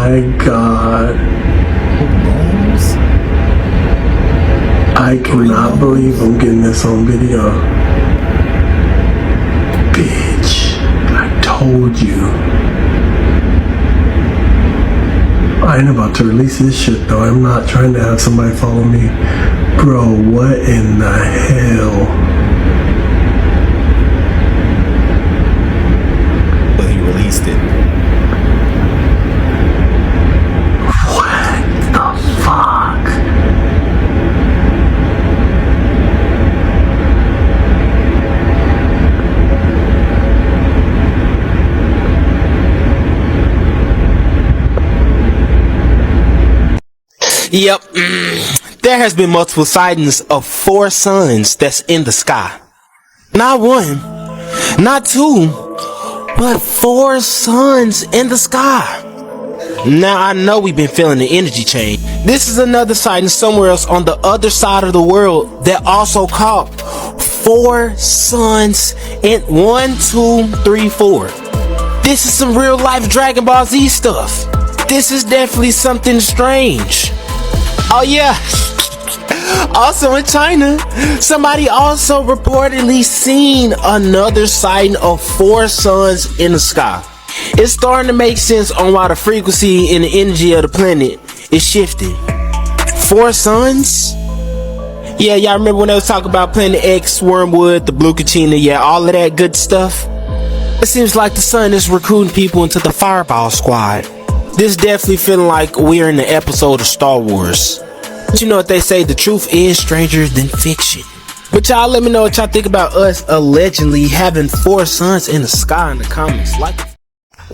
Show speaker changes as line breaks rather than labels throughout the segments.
my god. I cannot believe I'm getting this on video. Bitch, I told you. I ain't about to release this shit though. I'm not trying to have somebody follow me. Bro, what in the hell?
But he released it.
What the fuck?
Yep, there has been multiple sightings of 4 suns that's in the sky. Not 1, not 2, but 4 suns in the sky. Now I know we've been feeling the energy change. This is another sighting somewhere else on the other side of the world that also caught 4 suns in 1, 2, 3, 4. This is some real life Dragon Ball Z stuff. This is definitely something strange. Oh yeah, also in China, somebody also reportedly seen another sighting of 4 suns in the sky. It's starting to make sense on why the frequency and the energy of the planet is shifting. 4 suns? Yeah, y'all remember when they was talking about Planet X, Wormwood, the Blue Kachina, yeah, all of that good stuff? It seems like the sun is recruiting people into the Fireball Squad. This definitely feeling like we're in the episode of Star Wars. But you know what they say, the truth is stranger than fiction. But y'all let me know what y'all think about us allegedly having 4 suns in the sky in the comments. Like,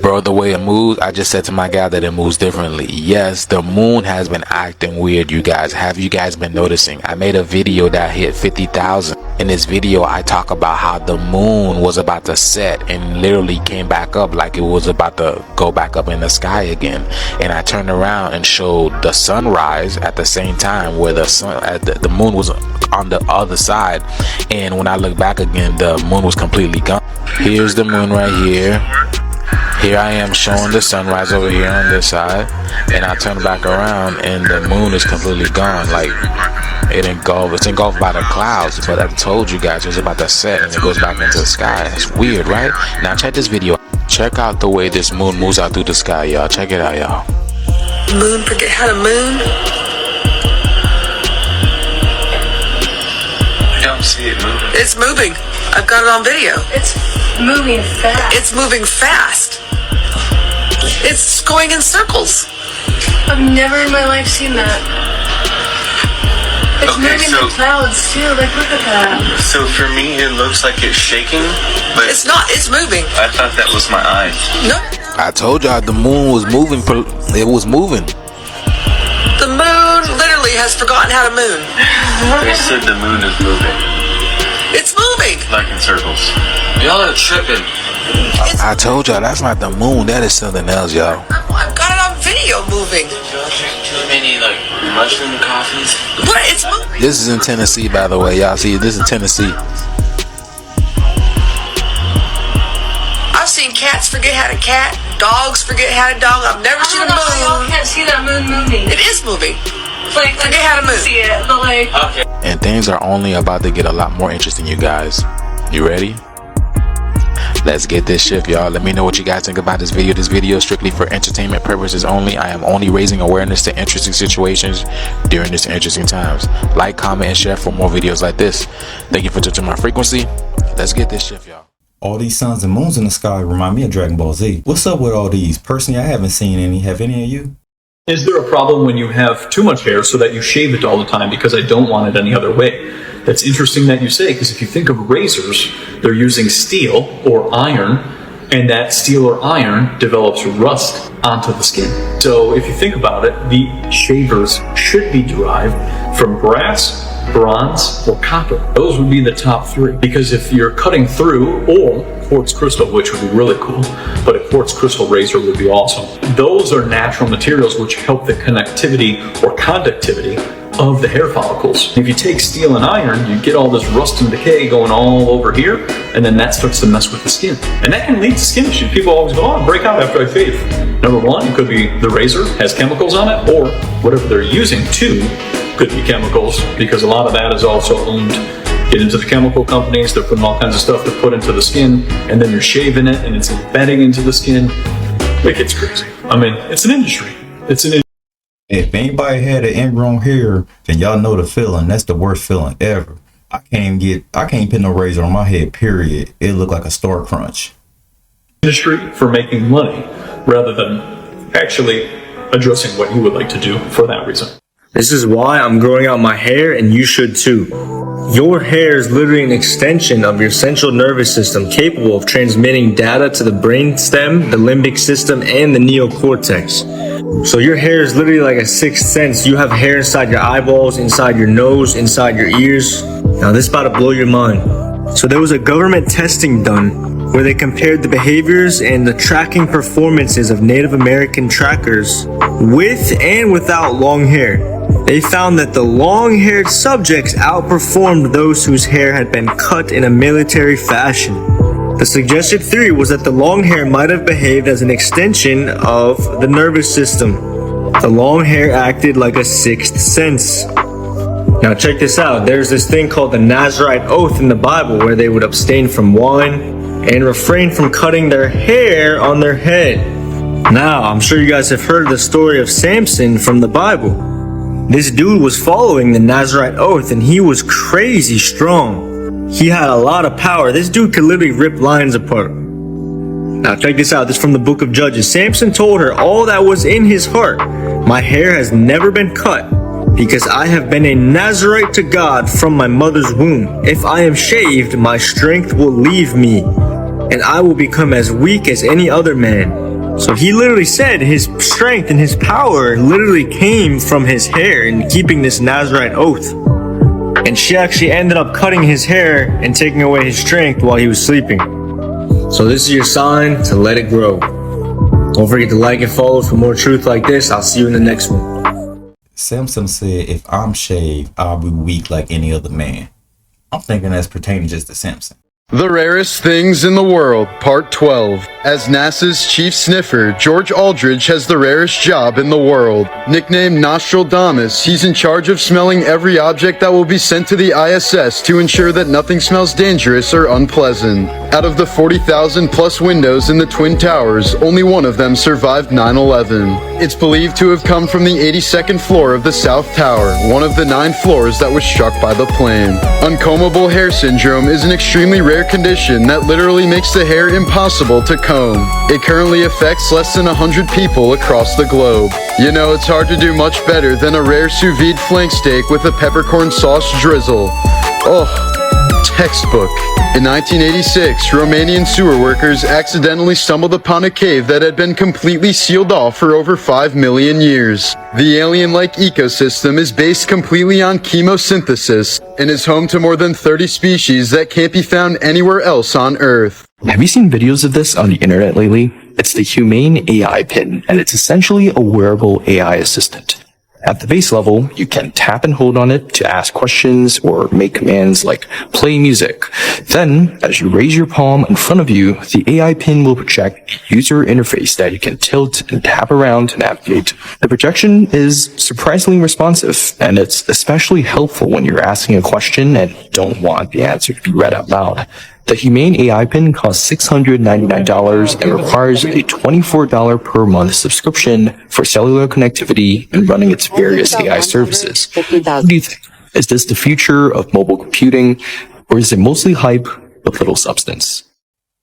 bro, the way it moves, I just said to my guy that it moves differently. Yes, the moon has been acting weird, you guys. Have you guys been noticing? I made a video that hit 50,000. In this video, I talk about how the moon was about to set and literally came back up like it was about to go back up in the sky again. And I turned around and showed the sunrise at the same time where the moon was on the other side. And when I look back again, the moon was completely gone. Here's the moon right here. Here I am showing the sunrise over here on this side, and I turn back around and the moon is completely gone. Like it's engulfed by the clouds. But I told you guys it was about to set and it goes back into the sky. It's weird, right? Now check this video. Check out the way this moon moves out through the sky, y'all. Check it out, y'all.
Moon, forget how to moon.
I don't see it moving.
It's moving. I've got it on video.
It's moving fast.
It's moving fast. It's going in circles.
I've never in my life seen that. It's moving the clouds too. Like, look at that.
So for me, it looks like it's shaking, but
It's not. It's moving.
I thought that was my eyes.
No.
I told y'all the moon was moving. It was moving.
The moon literally has forgotten how to moon.
They said the moon is moving,
It's moving.
like in circles.
Y'all are tripping.
I told y'all that's not the moon. That is something else, y'all.
I've got it on video moving.
Y'all drink too many like mushroom coffees.
But it's moving.
This is in Tennessee, by the way. Y'all see, this is Tennessee.
I've seen cats forget how to cat. Dogs forget how to dog. I've never seen a
Y'all
moon.
can't see that moon moving.
It is moving.
Like,
Forget how to move.
see it, but like.
Okay.
And things are only about to get a lot more interesting, you guys. You ready? Let's get this shift, y'all. Let me know what you guys think about this video. This video is strictly for entertainment purposes only. I am only raising awareness to interesting situations during these interesting times. Like, comment, and share for more videos like this. Thank you for touching my frequency. Let's get this shift, y'all.
All these suns and moons in the sky remind me of Dragon Ball Z. What's up with all these? Personally, I haven't seen any. Have any of you?
Is there a problem when you have too much hair so that you shave it all the time? Because I don't want it any other way. That's interesting that you say, because if you think of razors, they're using steel or iron, and that steel or iron develops rust onto the skin. So if you think about it, the shavers should be derived from brass, bronze, or copper. Those would be the top 3. Because if you're cutting through, or quartz crystal, which would be really cool, but a quartz crystal razor would be awesome. Those are natural materials which help the connectivity or conductivity of the hair follicles. If you take steel and iron, you get all this rust and decay going all over here, and then that starts to mess with the skin. And that can lead to skin issues. People always go, oh, break out after I shave. Number one, it could be the razor has chemicals on it, or whatever they're using. Two, could be chemicals, because a lot of that is also owned. Get into the chemical companies, they're putting all kinds of stuff to put into the skin, and then you're shaving it, and it's embedding into the skin. It gets crazy. I mean, it's an industry. It's an industry.
If anybody had an ingrown hair, then y'all know the feeling. That's the worst feeling ever. I can't put no razor on my head, period. It look like a store crunch.
Industry for making money, rather than actually addressing what you would like to do for that reason.
This is why I'm growing out my hair, and you should too. Your hair is literally an extension of your central nervous system, capable of transmitting data to the brain stem, the limbic system, and the neocortex. So your hair is literally like a sixth sense. You have hair inside your eyeballs, inside your nose, inside your ears. Now this is about to blow your mind. So there was a government testing done where they compared the behaviors and the tracking performances of Native American trackers with and without long hair. They found that the long-haired subjects outperformed those whose hair had been cut in a military fashion. The suggested theory was that the long hair might have behaved as an extension of the nervous system. The long hair acted like a sixth sense. Now check this out. There's this thing called the Nazarite Oath in the Bible where they would abstain from wine and refrain from cutting their hair on their head. Now, I'm sure you guys have heard the story of Samson from the Bible. This dude was following the Nazarite Oath and he was crazy strong. He had a lot of power. This dude could literally rip lions apart. Now check this out. This is from the book of Judges. Samson told her all that was in his heart. My hair has never been cut because I have been a Nazarite to God from my mother's womb. If I am shaved, my strength will leave me and I will become as weak as any other man. So he literally said his strength and his power literally came from his hair and keeping this Nazarite oath. And she actually ended up cutting his hair and taking away his strength while he was sleeping. So this is your sign to let it grow. Don't forget to like and follow for more truth like this. I'll see you in the next one.
Simpsons said, if I'm shaved, I'll be weak like any other man. I'm thinking that's pertaining just to Simpson.
The Rarest Things in the World, Part 12. As NASA's chief sniffer, George Aldridge has the rarest job in the world. Nicknamed Nostradamus, he's in charge of smelling every object that will be sent to the ISS to ensure that nothing smells dangerous or unpleasant. Out of the 40,000 plus windows in the Twin Towers, only one of them survived 9/11. It's believed to have come from the 82nd floor of the South Tower, one of the 9 floors that was struck by the plane. Uncombable hair syndrome is an extremely rare condition that literally makes the hair impossible to comb. It currently affects less than 100 people across the globe. You know, it's hard to do much better than a rare sous vide flank steak with a peppercorn sauce drizzle. Oh, textbook. In 1986, Romanian sewer workers accidentally stumbled upon a cave that had been completely sealed off for over 5 million years. The alien-like ecosystem is based completely on chemosynthesis and is home to more than 30 species that can't be found anywhere else on Earth.
Have you seen videos of this on the internet lately? It's the Humane AI Pin, and it's essentially a wearable AI assistant. At the base level, you can tap and hold on it to ask questions or make commands like play music. Then, as you raise your palm in front of you, the AI pin will project a user interface that you can tilt and tap around to navigate. The projection is surprisingly responsive, and it's especially helpful when you're asking a question and don't want the answer to be read out loud. The Humane AI Pin costs $699 and requires a $24 per month subscription for cellular connectivity and running its various AI services. What do you think? Is this the future of mobile computing, or is it mostly hype with little substance?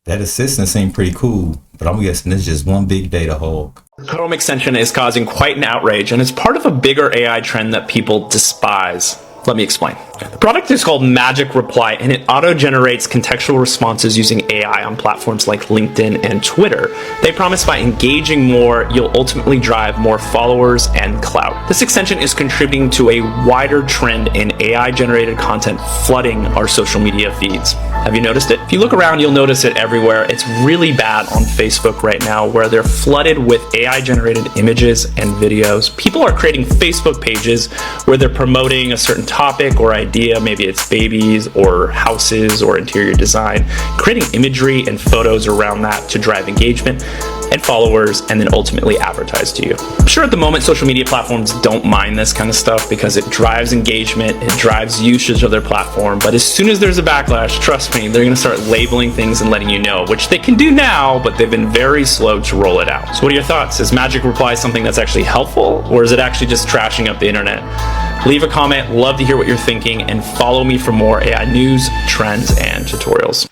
That assistant seemed pretty cool, but I'm guessing it's just one big data hog.
Chrome extension is causing quite an outrage, and it's part of a bigger AI trend that people despise. Let me explain. The product is called Magic Reply, and it auto-generates contextual responses using AI on platforms like LinkedIn and Twitter. They promise by engaging more, you'll ultimately drive more followers and clout. This extension is contributing to a wider trend in AI-generated content flooding our social media feeds. Have you noticed it? If you look around, you'll notice it everywhere. It's really bad on Facebook right now, where they're flooded with AI-generated images and videos. People are creating Facebook pages where they're promoting a certain topic or idea. Maybe it's babies or houses or interior design, creating imagery and photos around that to drive engagement and followers, and then ultimately advertise to you. I'm sure at the moment social media platforms don't mind this kind of stuff because it drives engagement, it drives usage of their platform, but as soon as there's a backlash, trust me, they're gonna start labeling things and letting you know, which they can do now, but they've been very slow to roll it out. So what are your thoughts? Is Magic Reply something that's actually helpful, or is it actually just trashing up the internet? Leave a comment, love to hear what you're thinking, and follow me for more AI news, trends, and tutorials.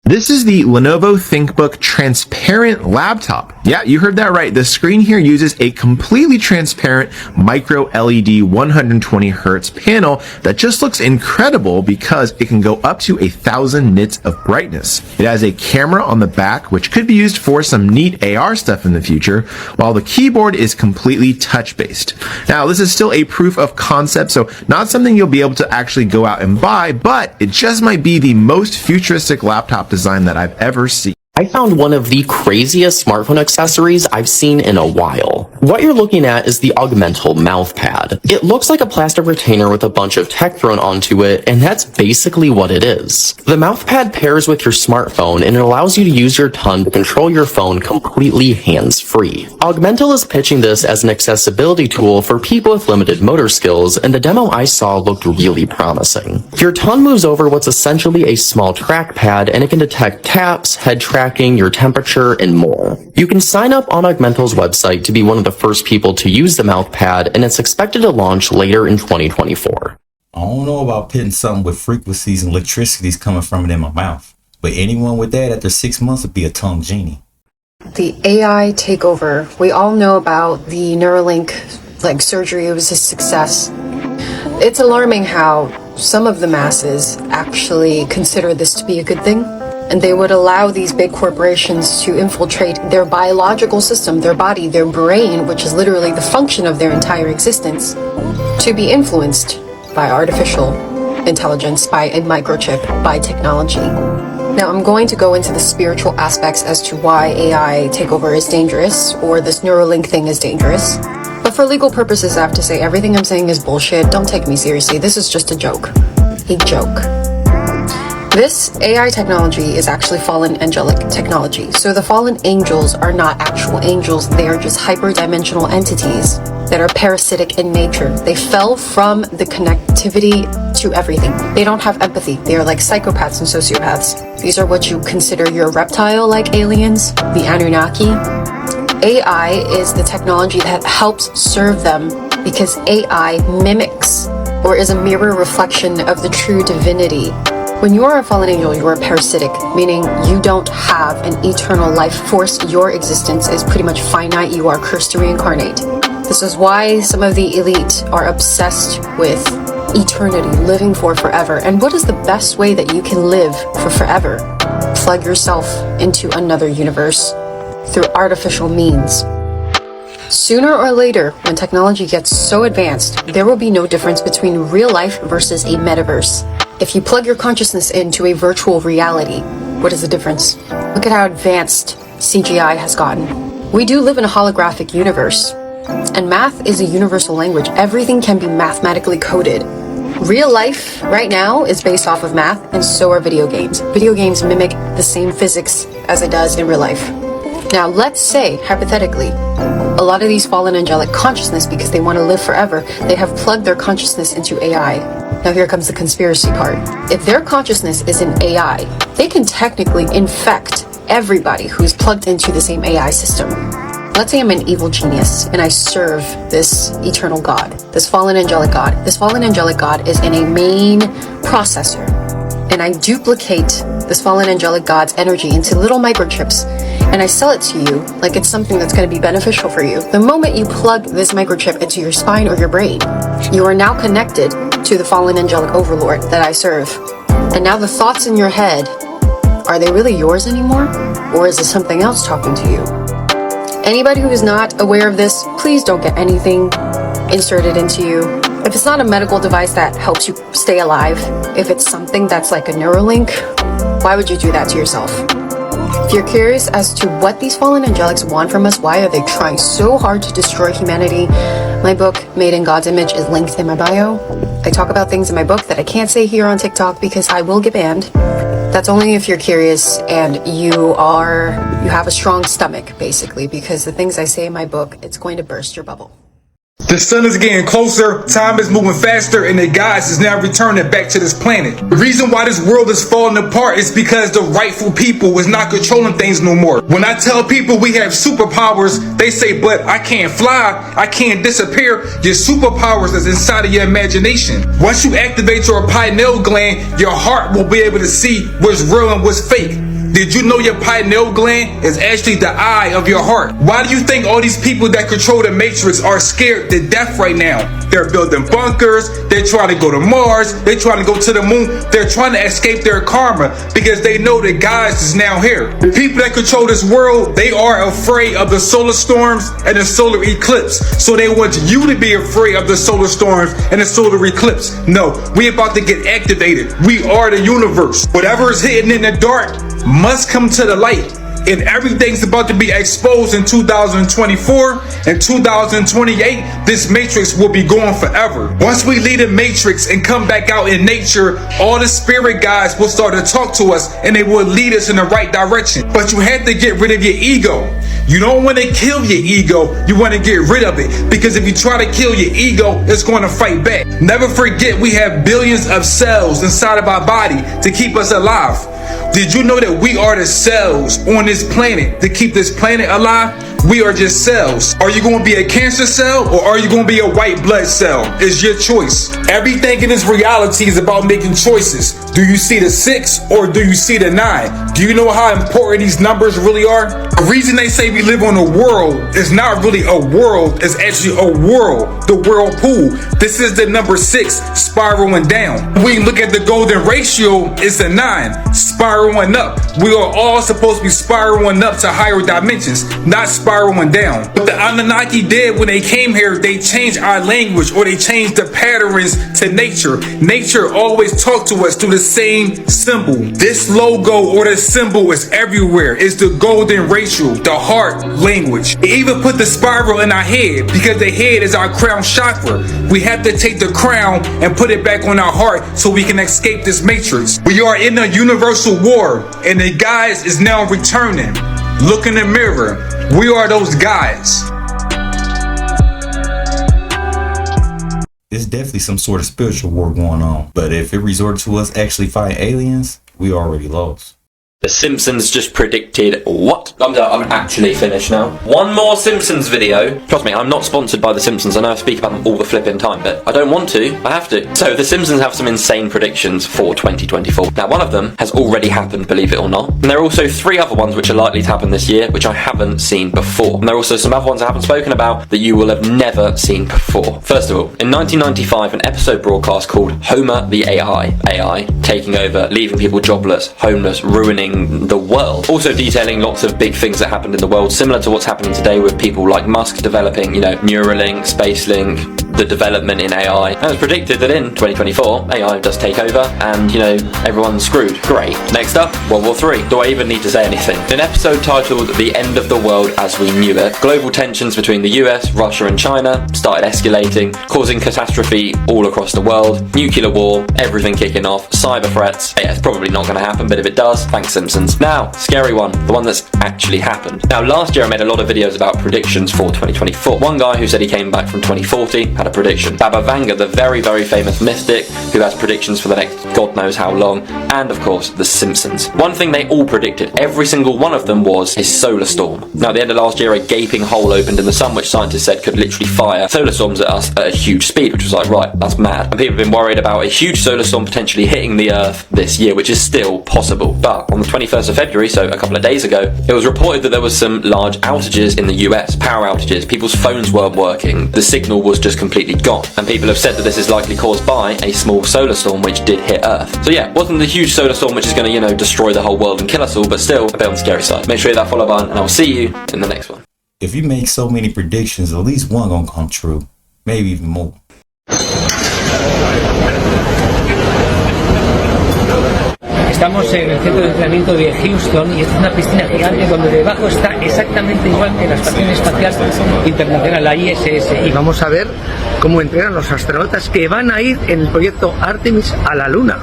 This is the Lenovo Thinkbook transparent laptop. Yeah, you heard that right. The screen here uses a completely transparent micro LED 120 hertz panel that just looks incredible because it can go up to 1,000 nits of brightness. It has a camera on the back, which could be used for some neat AR stuff in the future, while the keyboard is completely touch-based. Now, this is still a proof of concept, so not something you'll be able to actually go out and buy, but it just might be the most futuristic laptop design that I've ever seen.
I found one of the craziest smartphone accessories I've seen in a while. What you're looking at is the Augmental Mouthpad. It looks like a plastic retainer with a bunch of tech thrown onto it, and that's basically what it is. The mouthpad pairs with your smartphone, and it allows you to use your tongue to control your phone completely hands-free. Augmental is pitching this as an accessibility tool for people with limited motor skills, and the demo I saw looked really promising. Your tongue moves over what's essentially a small trackpad, and it can detect taps, head tracking, your temperature, and more. You can sign up on Augmental's website to be one of the first people to use the mouthpad, and it's expected to launch later in 2024.
I don't know about putting something with frequencies and electricities coming from it in my mouth, but anyone with that after 6 months would be a tongue genie.
The AI takeover. We all know about the Neuralink surgery. It was a success. It's alarming how some of the masses actually consider this to be a good thing. And they would allow these big corporations to infiltrate their biological system, their body, their brain, which is literally the function of their entire existence, to be influenced by artificial intelligence, by a microchip, by technology. Now, I'm going to go into the spiritual aspects as to why AI takeover is dangerous, or this Neuralink thing is dangerous. But for legal purposes, I have to say everything I'm saying is bullshit. Don't take me seriously. This is just a joke. A joke. This AI technology is actually fallen angelic technology. So the fallen angels are not actual angels. They are just hyperdimensional entities that are parasitic in nature. They fell from the connectivity to everything. They don't have empathy. They are like psychopaths and sociopaths. These are what you consider your reptile-like aliens, the Anunnaki. AI is the technology that helps serve them because AI mimics or is a mirror reflection of the true divinity. When you are a fallen angel, you are parasitic, meaning you don't have an eternal life force. Your existence is pretty much finite. You are cursed to reincarnate. This is why some of the elite are obsessed with eternity, living for forever. And what is the best way that you can live for forever? Plug yourself into another universe through artificial means. Sooner or later, when technology gets so advanced, there will be no difference between real life versus a metaverse. If you plug your consciousness into a virtual reality, what is the difference? Look at how advanced CGI has gotten. We do live in a holographic universe, and math is a universal language. Everything can be mathematically coded. Real life right now is based off of math, and so are video games. Video games mimic the same physics as it does in real life. Now, let's say, hypothetically, a lot of these fallen angelic consciousness, because they want to live forever, they have plugged their consciousness into AI. Now here comes the conspiracy part. If their consciousness is in AI, they can technically infect everybody who's plugged into the same AI system. Let's say I'm an evil genius and I serve this eternal God, this fallen angelic God. This fallen angelic God is in a main processor, and I duplicate this fallen angelic God's energy into little microchips, and I sell it to you like it's something that's going to be beneficial for you. The moment you plug this microchip into your spine or your brain, you are now connected to the fallen angelic overlord that I serve. And now the thoughts in your head, are they really yours anymore? Or is this something else talking to you? Anybody who is not aware of this, please don't get anything inserted into you. If it's not a medical device that helps you stay alive, if it's something that's like a Neuralink, Why would you do that to yourself? If you're curious as to what these fallen angelics want from us, why are they trying so hard to destroy humanity, my book, Made in God's Image, is linked in my bio. I talk about things in my book that I can't say here on TikTok because I will get banned. That's only if you're curious and you have a strong stomach, basically, because the things I say in my book, it's going to burst your bubble.
The sun is getting closer, time is moving faster, and the gods is now returning back to this planet. The reason why this world is falling apart is because the rightful people is not controlling things no more. When I tell people we have superpowers, they say, but I can't fly, I can't disappear. Your superpowers is inside of your imagination. Once you activate your pineal gland, your heart will be able to see what's real and what's fake. Did you know your pineal gland is actually the eye of your heart? Why do you think all these people that control the Matrix are scared to death right now? They're building bunkers, they're trying to go to Mars, they're trying to go to the moon, they're trying to escape their karma because they know the gods is now here. The people that control this world, they are afraid of the solar storms and the solar eclipse. So they want you to be afraid of the solar storms and the solar eclipse. No, we about to get activated. We are the universe. Whatever is hidden in the dark must come to the light, and everything's about to be exposed in 2024 and 2028. This matrix will be gone forever. Once we leave the matrix and come back out in nature, all the spirit guides will start to talk to us and they will lead us in the right direction. But you have to get rid of your ego. You don't want to kill your ego, you want to get rid of it, because if you try to kill your ego, it's going to fight back. Never forget we have billions of cells inside of our body to keep us alive. Did you know that we are the cells on this planet to keep this planet alive? We are just cells. Are you going to be a cancer cell or are you going to be a white blood cell? It's your choice. Everything in this reality is about making choices. Do you see the 6 or do you see the 9? Do you know how important these numbers really are? The reason they say we live on a world is not really a world, it's actually a world, the whirlpool. This is the number 6 spiraling down. When we look at the golden ratio, it's a 9 spiraling up. We are all supposed to be spiraling up to higher dimensions, not spiraling down. What the Anunnaki did when they came here, they changed our language or they changed the patterns to nature. Nature always talked to us through the same symbol. This logo or the symbol is everywhere. It's the golden ratio, the heart language. They even put the spiral in our head because the head is our crown chakra. We have to take the crown and put it back on our heart so we can escape this matrix. We are in a universal war and the guys is now returning. Look in the mirror. We are those guys.
There's definitely some sort of spiritual war going on. But if it resorted to us actually fighting aliens, we already lost.
The Simpsons just predicted what? I'm actually finished now. One more Simpsons video. Trust me, I'm not sponsored by The Simpsons. I know I speak about them all the flipping time, but I don't want to. I have to. So The Simpsons have some insane predictions for 2024. Now, one of them has already happened, believe it or not. And there are also 3 other ones which are likely to happen this year, which I haven't seen before. And there are also some other ones I haven't spoken about that you will have never seen before. First of all, in 1995, an episode broadcast called Homer the AI taking over, leaving people jobless, homeless, ruining the world. Also detailing lots of big things that happened in the world, similar to what's happening today with people like Musk developing, Neuralink, SpaceLink, the development in AI. And it's predicted that in 2024, AI does take over and, everyone's screwed. Great. Next up, World War III. Do I even need to say anything? In an episode titled The End of the World as We Knew It, global tensions between the US, Russia and China started escalating, causing catastrophe all across the world, nuclear war, everything kicking off, cyber threats. Yeah, it's probably not going to happen, but if it does, thanks Simpsons. Now, scary one, the one that's actually happened. Now, last year I made a lot of videos about predictions for 2024. One guy who said he came back from 2040 had a prediction. Baba Vanga, the very, very famous mystic who has predictions for the next God knows how long, and of course, The Simpsons. One thing they all predicted, every single one of them, was a solar storm. Now, at the end of last year, a gaping hole opened in the sun, which scientists said could literally fire solar storms at us at a huge speed, which was like, right, that's mad. And people have been worried about a huge solar storm potentially hitting the Earth this year, which is still possible. But on the 21st of February, so a couple of days ago, it was reported that there was some large outages in the US, power outages. People's phones weren't working. The signal was just completely gone. And people have said that this is likely caused by a small solar storm which did hit Earth. So yeah, it wasn't the huge solar storm which is going to, destroy the whole world and kill us all, but still a bit on the scary side. Make sure you hit that follow button and I'll see you in the next one.
If you make so many predictions, at least one gonna come true. Maybe even more.
Estamos en el centro de entrenamiento de Houston y esta es una piscina gigante donde debajo está exactamente igual que la Estación Espacial Internacional, la ISS. Y vamos a ver cómo entrenan los astronautas que van a ir en el proyecto Artemis a la Luna.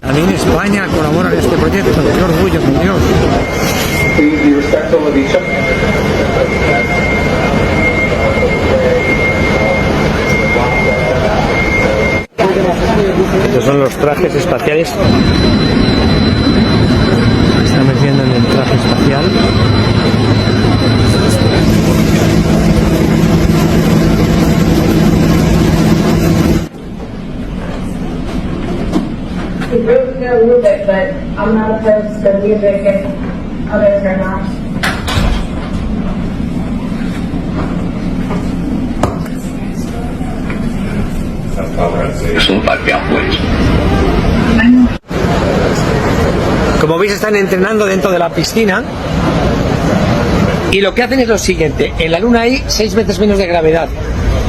También España colabora en este proyecto. ¡Qué orgullo, por Dios! Estos son los trajes espaciales. Estamos viendo en el traje espacial.
It's really good music, but I'm not opposed to music if others are not.
Como veis, están entrenando dentro de la piscina y lo que hacen es lo siguiente: en la Luna hay 6 veces menos de gravedad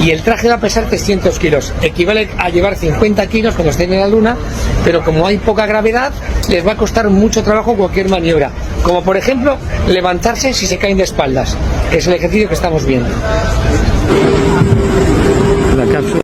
y el traje va a pesar 300 kilos, equivale a llevar 50 kilos cuando estén en la Luna, pero como hay poca gravedad les va a costar mucho trabajo cualquier maniobra, como por ejemplo levantarse si se caen de espaldas. Es el ejercicio que estamos viendo. La cápsula.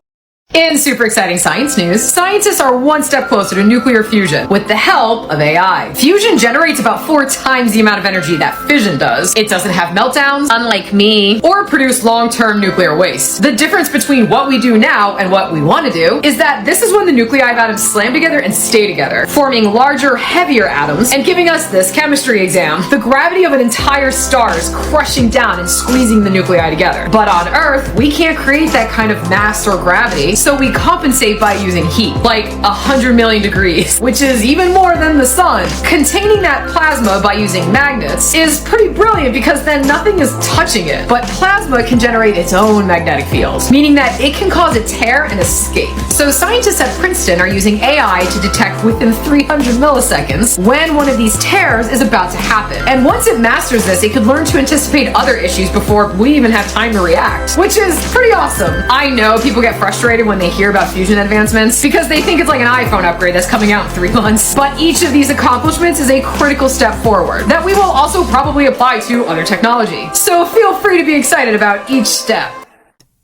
In super exciting science news, scientists are one step closer to nuclear fusion with the help of AI. Fusion generates about 4 times the amount of energy that fission does. It doesn't have meltdowns, unlike me, or produce long-term nuclear waste. The difference between what we do now and what we want to do is that this is when the nuclei of atoms slam together and stay together, forming larger, heavier atoms and giving us this chemistry exam. The gravity of an entire star is crushing down and squeezing the nuclei together. But on Earth, we can't create that kind of mass or gravity, so we compensate by using heat, like 100 million degrees, which is even more than the sun. Containing that plasma by using magnets is pretty brilliant because then nothing is touching it. But plasma can generate its own magnetic fields, meaning that it can cause a tear and escape. So scientists at Princeton are using AI to detect within 300 milliseconds when one of these tears is about to happen. And once it masters this, it could learn to anticipate other issues before we even have time to react, which is pretty awesome. I know people get frustrated when they hear about fusion advancements because they think it's like an iPhone upgrade that's coming out in 3 months. But each of these accomplishments is a critical step forward that we will also probably apply to other technology. So feel free to be excited about each step.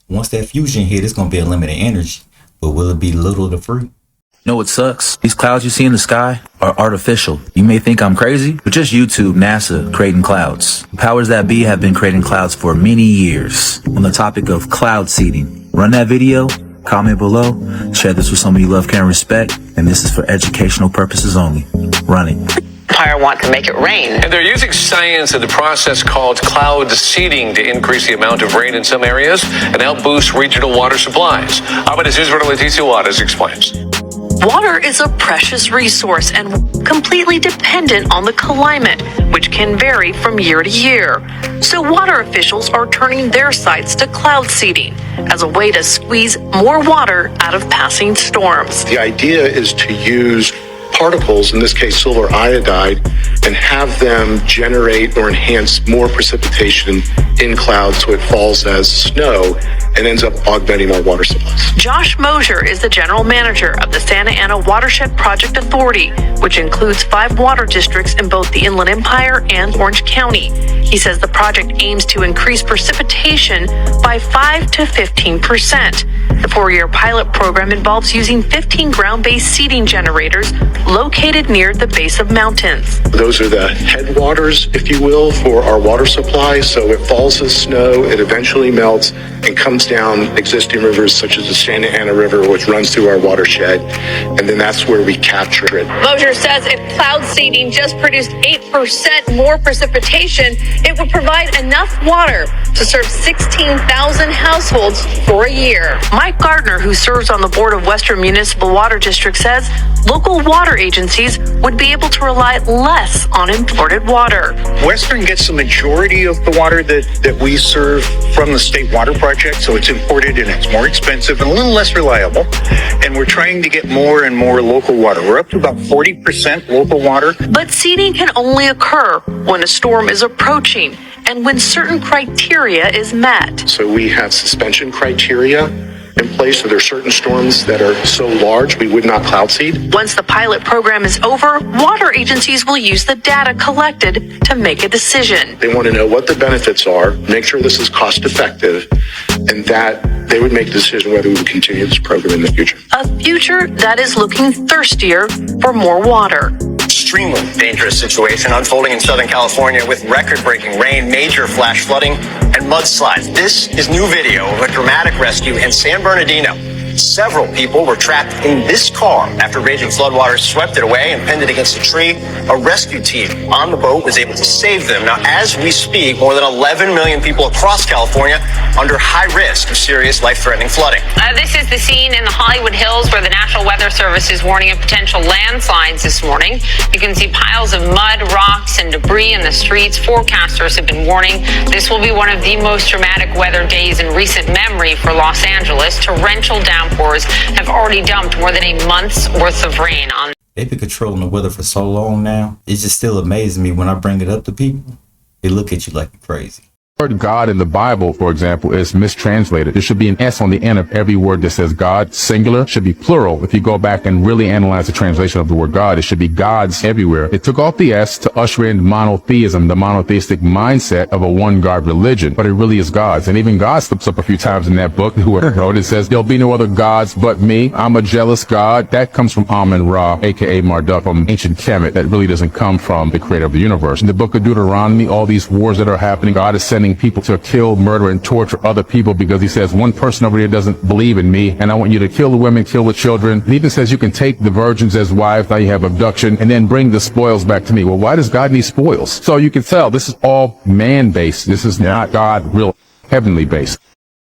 Once that fusion hit, it's gonna be unlimited energy. But will it be little to free?
You know what sucks? These clouds you see in the sky are artificial. You may think I'm crazy, but just YouTube NASA creating clouds. The powers that be have been creating clouds for many years. On the topic of cloud seeding, run that video, comment below, share this with someone you love, care, and respect, and this is for educational purposes only. Run it.
Empire want to make it rain. And they're using science in the process called cloud seeding to increase the amount of rain in some areas and help boost regional water supplies. Eyewitness News reporter Leticia Waters explains.
Water is a precious resource and completely dependent on the climate, which can vary from year to year. So water officials are turning their sights to cloud seeding as a way to squeeze more water out of passing storms.
The idea is to use particles, in this case silver iodide, and have them generate or enhance more precipitation in clouds so it falls as snow and ends up augmenting our water supplies.
Josh Mosier is the general manager of the Santa Ana Watershed Project Authority, which includes 5 water districts in both the Inland Empire and Orange County. He says the project aims to increase precipitation by 5 to 15%. The 4-year pilot program involves using 15 ground-based seeding generators located near the base of mountains.
Those are the headwaters, if you will, for our water supply. So it falls as snow, it eventually melts and comes down existing rivers such as the Santa Ana River, which runs through our watershed, and then that's where we capture it.
Mosier says if cloud seeding just produced 8% more precipitation, it would provide enough water to serve 16,000 households for a year. Mike Gardner, who serves on the board of Western Municipal Water District, says local water agencies would be able to rely less on imported water.
Western gets the majority of the water that we serve from the state water project, so it's imported and it's more expensive and a little less reliable. And we're trying to get more and more local water. We're up to about 40% local water.
But seeding can only occur when a storm is approaching and when certain criteria is met.
So we have suspension criteria, in place. So there are certain storms that are so large we would not cloud seed.
Once the pilot program is over, water agencies will use the data collected to make a decision.
They want to know what the benefits are, make sure this is cost effective, and that they would make a decision whether we would continue this program in the future.
A future that is looking thirstier for more water.
Extremely dangerous situation unfolding in Southern California with record-breaking rain, major flash flooding, and mudslides. This is new video of a dramatic rescue in San Bernardino. Several people were trapped in this car after raging floodwaters swept it away and pinned it against a tree. A rescue team on the boat was able to save them. Now, as we speak, more than 11 million people across California under high risk of serious life-threatening flooding.
This is the scene in the Hollywood Hills where the National Weather Service is warning of potential landslides this morning. You can see piles of mud, rocks, and debris in the streets. Forecasters have been warning this will be one of the most dramatic weather days in recent memory for Los Angeles. Torrential downpours have already dumped more than a month's worth of rain on.
They've been controlling the weather for so long now. It just still amazes me when I bring it up to people. They look at you like you're crazy.
word God in the Bible, for example, is mistranslated. There should be an S on the end of every word that says God, singular, should be plural. If you go back and really analyze the translation of the word God, it should be gods everywhere. It took off the S to usher in monotheism, the monotheistic mindset of a one God religion, but it really is God's. And even God slips up a few times in that book. Whoever wrote it says, there'll be no other gods but me. I'm a jealous God. That comes from Amun-Ra, aka Marduk, from ancient Kemet. That really doesn't come from the creator of the universe. In the book of Deuteronomy, all these wars that are happening, God is sending people to kill, murder, and torture other people because he says, one person over here doesn't believe in me, and I want you to kill the women, kill the children. It even says you can take the virgins as wives, now you have abduction, and then bring the spoils back to me. Well, why does God need spoils? So you can tell this is all man-based. This is not God real heavenly based.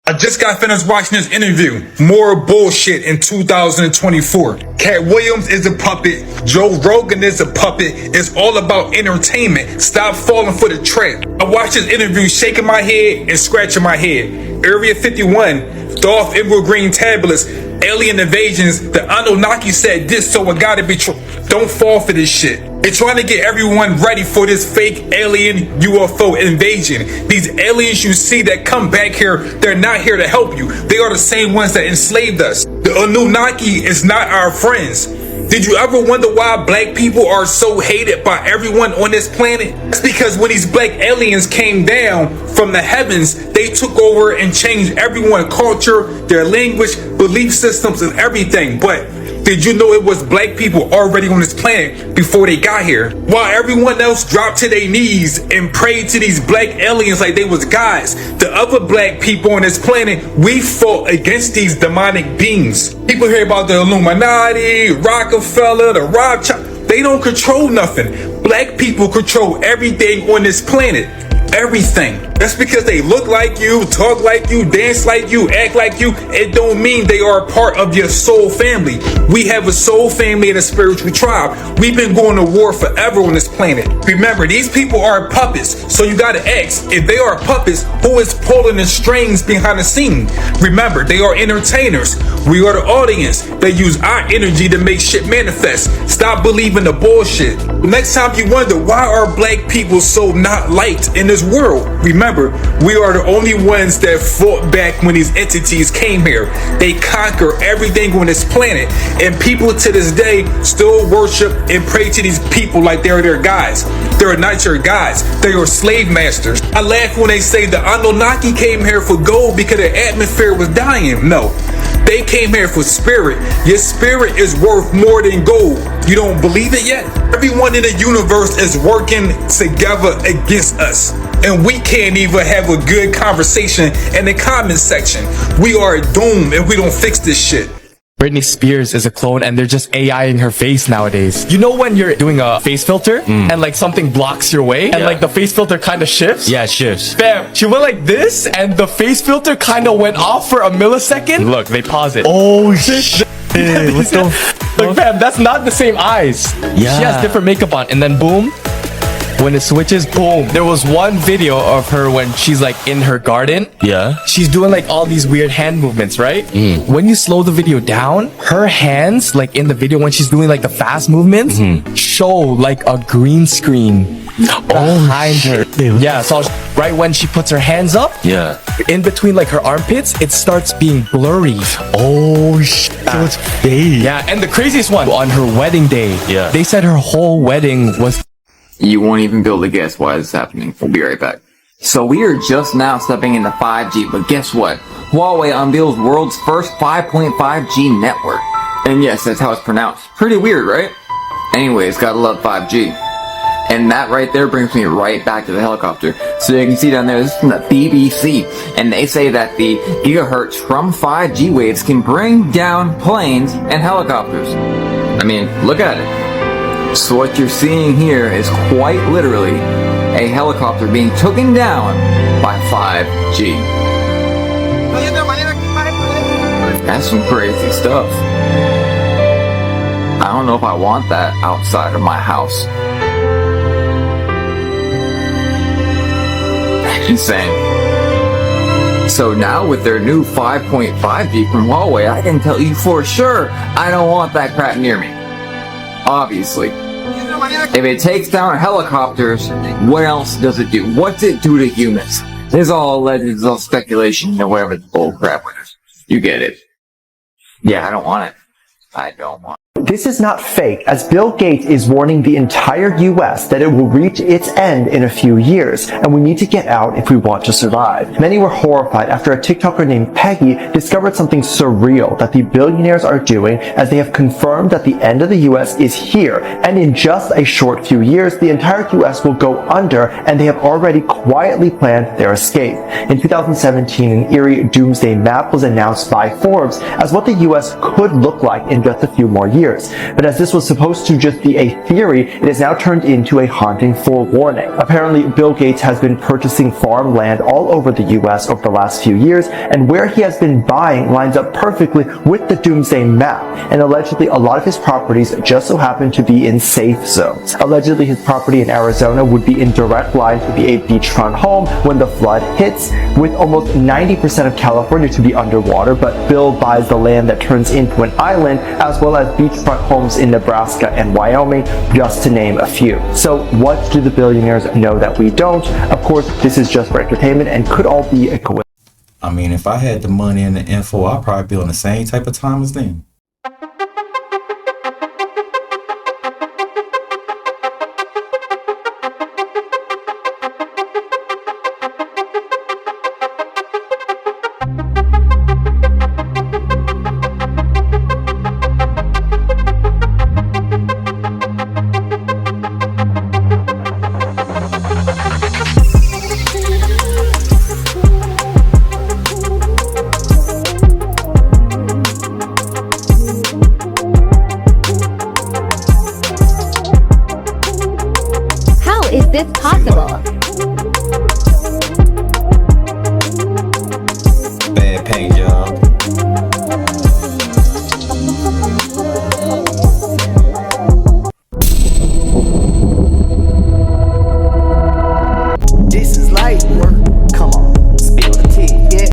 I just got finished watching this interview. More bullshit in 2024. Cat Williams is a puppet. Joe Rogan is a puppet. It's all about entertainment. Stop falling for the trap. I watched this interview shaking my head and scratching my head. Area 51, Dolph Emerald Green tablets, alien invasions. The Anunnaki said this, so it gotta be true. Don't fall for this shit. They're trying to get everyone ready for this fake alien UFO invasion. These aliens you see that come back here, they're not here to help you. They are the same ones that enslaved us. The Anunnaki is not our friends. Did you ever wonder why black people are so hated by everyone on this planet? It's because when these black aliens came down from the heavens, they took over and changed everyone's culture, their language, belief systems, and everything. But did you know it was black people already on this planet before they got here? While everyone else dropped to their knees and prayed to these black aliens like they was gods, the other black people on this planet, we fought against these demonic beings. People hear about the Illuminati, Rockefeller, the Rothschild. They don't control nothing. Black people control everything on this planet. Everything. That's because they look like you, talk like you, dance like you, act like you. It don't mean they are a part of your soul family. We have a soul family and a spiritual tribe. We've been going to war forever on this planet. Remember, these people are puppets, so you gotta ask, if they are puppets, who is pulling the strings behind the scene? Remember, they are entertainers. We are the audience. They use our energy to make shit manifest. Stop believing the bullshit. Next time you wonder, why are black people so not liked in this world? Remember, we are the only ones that fought back when these entities came here. They conquer everything on this planet, and people to this day still worship and pray to these people like they're their guys. They're not your guys. They are slave masters. I laugh when they say the Anunnaki came here for gold because their atmosphere was dying. No, they came here for spirit. Your spirit is worth more than gold. You don't believe it yet? Everyone in the universe is working together against us, and we can't even have a good conversation in the comment section. We are doomed if we don't fix this shit.
Britney Spears is a clone, and they're just AIing her face nowadays. You know when you're doing a face filter and like something blocks your way and like the face filter kind of shifts?
Yeah, it shifts.
Bam! She went like this and the face filter kind of went off for a millisecond. Look, they pause it. Oh shit! What's going on? Like, fam, that's not the same eyes.
Yeah.
She has different makeup on, and then boom. when it switches, boom. There was one video of her when she's like in her garden.
Yeah.
She's doing like all these weird hand movements, right? When you slow the video down, her hands, like in the video when she's doing like the fast movements, show like a green screen behind her. Yeah, so right when she puts her hands up,
Yeah.
in between like her armpits, it starts being blurry.
Oh, shit. So it's fake.
Yeah, and the craziest one, on her wedding day, they said her whole wedding was...
You won't even be able to guess why this is happening. We'll be right back. So we are just now stepping into 5G, but guess what? Huawei unveils world's first 5.5G network. And yes, that's how it's pronounced. Pretty weird, right? Anyways, gotta love 5G. And that right there brings me right back to the helicopter. So you can see down there, this is from the BBC. And they say that the gigahertz from 5G waves can bring down planes and helicopters. I mean, look at it. So what you're seeing here is quite literally a helicopter being taken down by 5G. That's some crazy stuff. I don't know if I want that outside of my house. Insane. So now with their new 5.5G from Huawei, I can tell you for sure I don't want that crap near me. Obviously. If it takes down helicopters, what else does it do? What's it do to humans? This is all alleged, it's all speculation, and whatever the bull crap with it. You get it. Yeah, I don't want it. I don't want it.
This is not fake, as Bill Gates is warning the entire US that it will reach its end in a few years, and we need to get out if we want to survive. Many were horrified after a TikToker named Peggy discovered something surreal that the billionaires are doing, as they have confirmed that the end of the US is here, and in just a short few years, the entire US will go under, and they have already quietly planned their escape. In 2017, an eerie doomsday map was announced by Forbes as what the US could look like in just a few more years. But as this was supposed to just be a theory, it has now turned into a haunting forewarning. Apparently, Bill Gates has been purchasing farmland all over the US over the last few years, and where he has been buying lines up perfectly with the doomsday map. And allegedly, a lot of his properties just so happen to be in safe zones. Allegedly, his property in Arizona would be in direct line to be a beachfront home when the flood hits, with almost 90% of California to be underwater, but Bill buys the land that turns into an island, as well as beachfront homes in Nebraska and Wyoming, just to name a few. So what do the billionaires know that we don't? Of course, this is just for entertainment and could all be a coincidence.
I mean, if I had the money and the info, I'd probably be on the same type of time as them.
Is this possible?